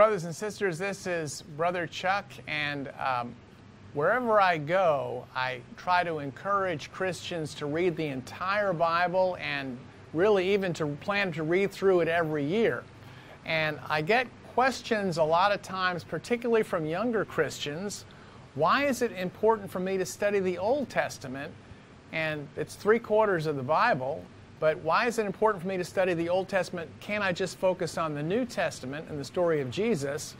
Brothers and sisters, this is Brother Chuck, and wherever I go, I try to encourage Christians to read the entire Bible and really even to plan to read through it every year. And I get questions a lot of times, particularly from younger Christians, why is it important for me to study the Old Testament? And it's 3/4 of the Bible. But why is it important for me to study the Old Testament? Can't I just focus on the New Testament and the story of Jesus?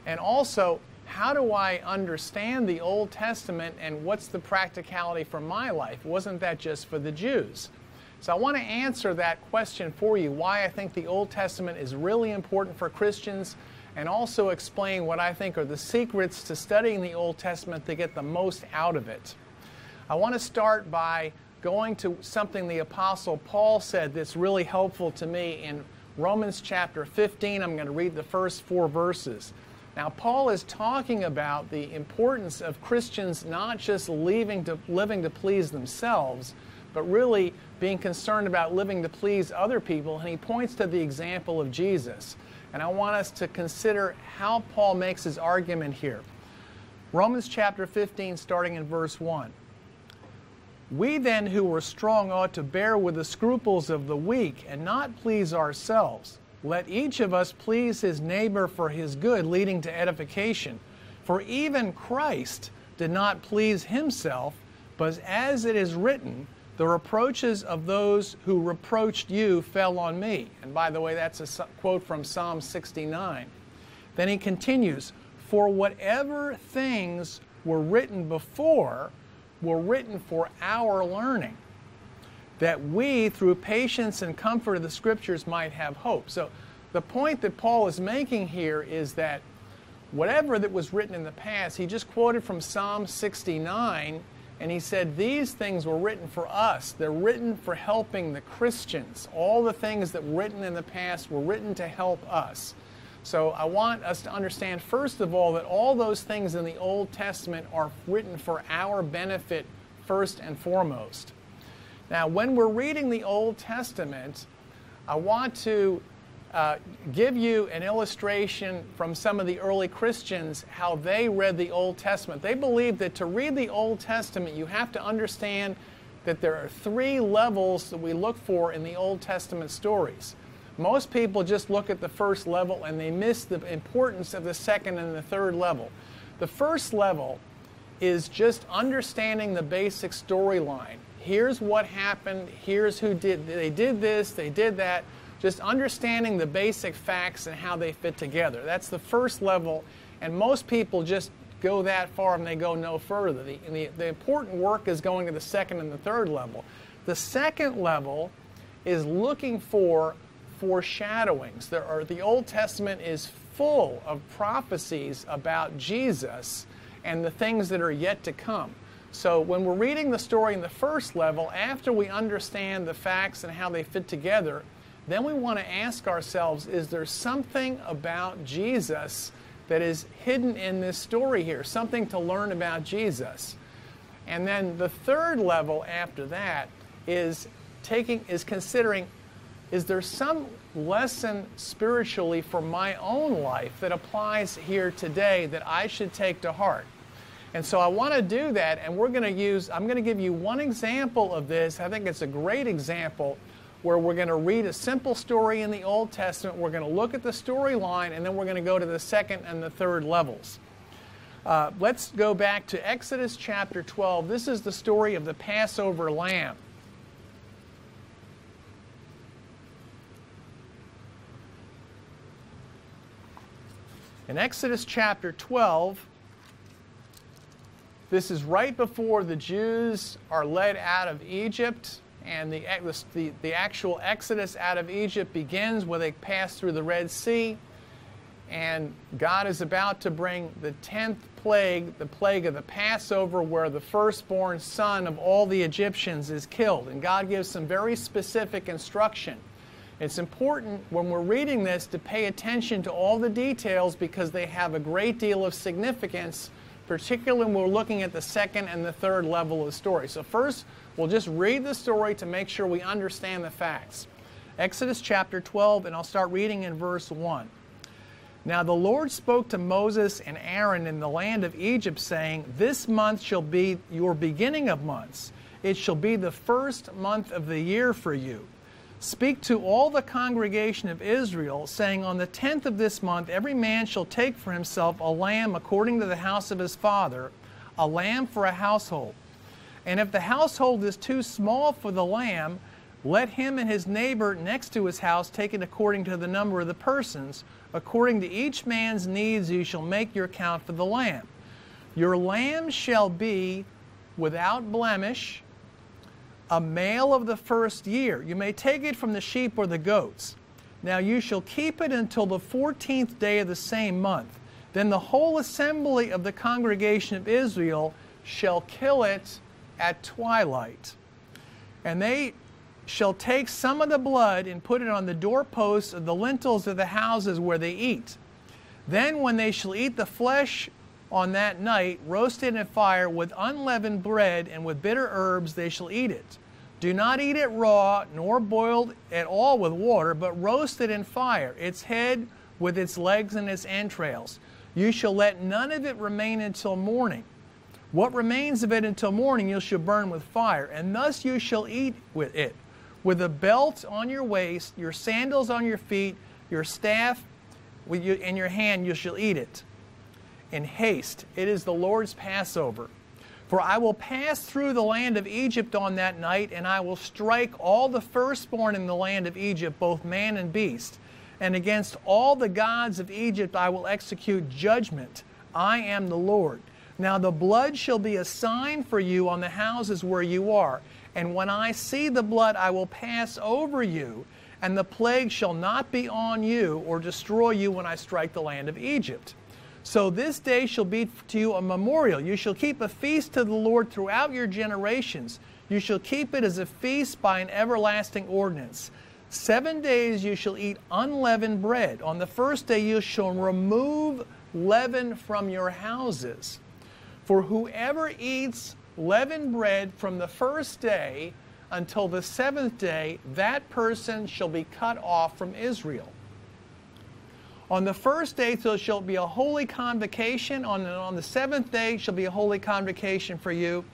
And also, how do I understand the Old Testament and what's the practicality for my life? Wasn't that just for the Jews? So I want to answer that question for you, why I think the Old Testament is really important for Christians, and also explain what I think are the secrets to studying the Old Testament to get the most out of it. I want to start by going to something the Apostle Paul said that's really helpful to me in Romans chapter 15. I'm going to read the first 4 verses. Now, Paul is talking about the importance of Christians not just living to please themselves, but really being concerned about living to please other people, and he points to the example of Jesus. And I want us to consider how Paul makes his argument here. Romans chapter 15, starting in verse 1. We then who are strong ought to bear with the scruples of the weak and not please ourselves. Let each of us please his neighbor for his good, leading to edification. For even Christ did not please himself, but as it is written, the reproaches of those who reproached you fell on me. And by the way, that's a quote from Psalm 69. Then he continues, for whatever things were written before were written for our learning, that we, through patience and comfort of the Scriptures, might have hope. So the point that Paul is making here is that whatever that was written in the past, he just quoted from Psalm 69, and he said these things were written for us. They're written for helping the Christians. All the things that were written in the past were written to help us. So I want us to understand, first of all, that all those things in the Old Testament are written for our benefit first and foremost. Now, when we're reading the Old Testament, I want to give you an illustration from some of the early Christians, how they read the Old Testament. They believed that to read the Old Testament, you have to understand that there are 3 levels that we look for in the Old Testament stories. Most people just look at the first level and they miss the importance of the second and the third level. The first level is just understanding the basic storyline. Here's what happened, here's who did, they did this, they did that. Just understanding the basic facts and how they fit together. That's the first level, and most people just go that far and they go no further. The important work is going to the second and the third level. The second level is looking for foreshadowings. The Old Testament is full of prophecies about Jesus and the things that are yet to come. So when we're reading the story in the first level, after we understand the facts and how they fit together, then we want to ask ourselves, is there something about Jesus that is hidden in this story here? Something to learn about Jesus. And then the third level after that is considering, is there some lesson spiritually for my own life that applies here today that I should take to heart? And so I want to do that, and I'm going to give you one example of this. I think it's a great example where we're going to read a simple story in the Old Testament. We're going to look at the storyline, and then we're going to go to the second and the third levels. Let's go back to Exodus chapter 12. This is the story of the Passover lamb. In Exodus chapter 12, this is right before the Jews are led out of Egypt, and the actual exodus out of Egypt begins where they pass through the Red Sea, and God is about to bring the 10th plague, the plague of the Passover, where the firstborn son of all the Egyptians is killed. And God gives some very specific instruction. It's important when we're reading this to pay attention to all the details because they have a great deal of significance, particularly when we're looking at the second and the third level of the story. So first, we'll just read the story to make sure we understand the facts. Exodus chapter 12, and I'll start reading in verse 1. Now the Lord spoke to Moses and Aaron in the land of Egypt, saying, This month shall be your beginning of months. It shall be the first month of the year for you. Speak to all the congregation of Israel, saying, On the 10th of this month every man shall take for himself a lamb according to the house of his father, a lamb for a household. And if the household is too small for the lamb, let him and his neighbor next to his house take it according to the number of the persons. According to each man's needs you shall make your count for the lamb. Your lamb shall be without blemish, a male of the first year. You may take it from the sheep or the goats. Now you shall keep it until the 14th day of the same month. Then the whole assembly of the congregation of Israel shall kill it at twilight. And they shall take some of the blood and put it on the doorposts of the lintels of the houses where they eat. Then when they shall eat the flesh on that night, roasted in fire with unleavened bread and with bitter herbs, they shall eat it. Do not eat it raw, nor boiled at all with water, but roast it in fire, its head with its legs and its entrails. You shall let none of it remain until morning. What remains of it until morning you shall burn with fire, and thus you shall eat with it. With a belt on your waist, your sandals on your feet, your staff in your hand, you shall eat it. In haste, it is the Lord's Passover. For I will pass through the land of Egypt on that night, and I will strike all the firstborn in the land of Egypt, both man and beast. And against all the gods of Egypt I will execute judgment. I am the Lord. Now the blood shall be a sign for you on the houses where you are. And when I see the blood, I will pass over you, and the plague shall not be on you or destroy you when I strike the land of Egypt. So this day shall be to you a memorial. You shall keep a feast to the Lord throughout your generations. You shall keep it as a feast by an everlasting ordinance. 7 days you shall eat unleavened bread. On the first day you shall remove leaven from your houses. For whoever eats leavened bread from the first day until the 7th day, that person shall be cut off from Israel. On the first day there shall be a holy convocation. On the 7th day shall be a holy convocation for you.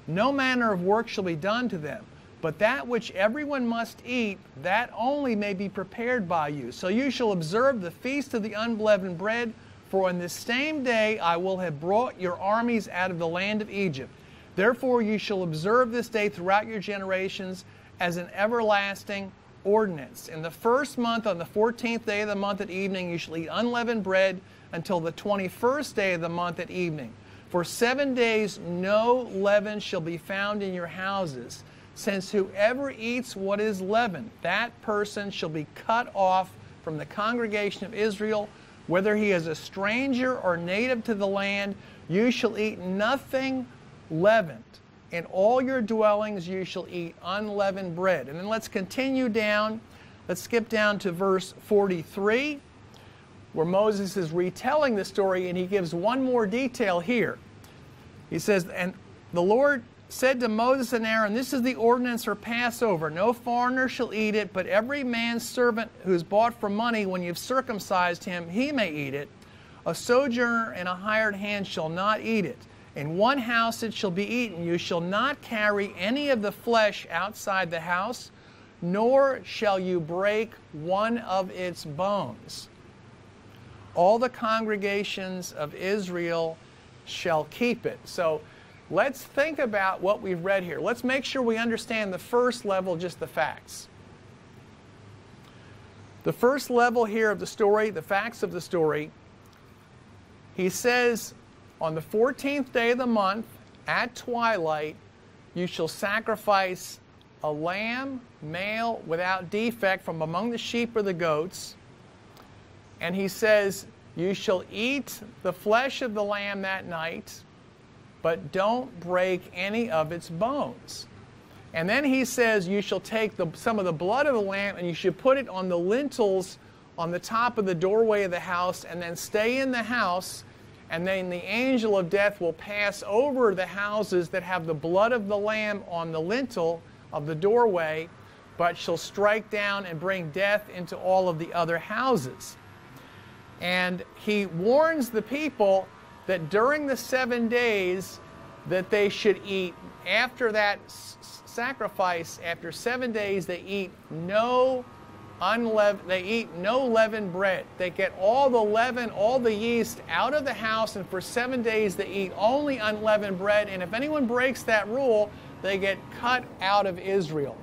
No manner of work shall be done to them. But that which everyone must eat, that only may be prepared by you. So you shall observe the feast of the unleavened bread. For on this same day I will have brought your armies out of the land of Egypt. Therefore you shall observe this day throughout your generations as an everlasting ordinance. In the first month, on the 14th day of the month at evening, you shall eat unleavened bread until the 21st day of the month at evening. For 7 days no leaven shall be found in your houses, since whoever eats what is leavened, that person shall be cut off from the congregation of Israel, whether he is a stranger or native to the land. You shall eat nothing leavened. In all your dwellings you shall eat unleavened bread. And then let's continue down. Let's skip down to verse 43, where Moses is retelling the story, and he gives one more detail here. He says, And the Lord said to Moses and Aaron, This is the ordinance for Passover. No foreigner shall eat it, but every man's servant who is bought for money, when you've circumcised him, he may eat it. A sojourner and a hired hand shall not eat it. In one house it shall be eaten. You shall not carry any of the flesh outside the house, nor shall you break one of its bones. All the congregations of Israel shall keep it. So let's think about what we've read here. Let's make sure we understand the first level, just the facts. The first level here of the story, the facts of the story, he says, on the 14th day of the month, at twilight, you shall sacrifice a lamb, male, without defect, from among the sheep or the goats. And he says, you shall eat the flesh of the lamb that night, but don't break any of its bones. And then he says, you shall take some of the blood of the lamb, and you should put it on the lintels on the top of the doorway of the house, and then stay in the house. And then the angel of death will pass over the houses that have the blood of the lamb on the lintel of the doorway, but shall strike down and bring death into all of the other houses. And he warns the people that during the 7 days that they should eat, after that sacrifice, after 7 days, they eat no leavened bread. They get all the leaven, all the yeast out of the house, and for 7 days they eat only unleavened bread. And if anyone breaks that rule, they get cut out of Israel.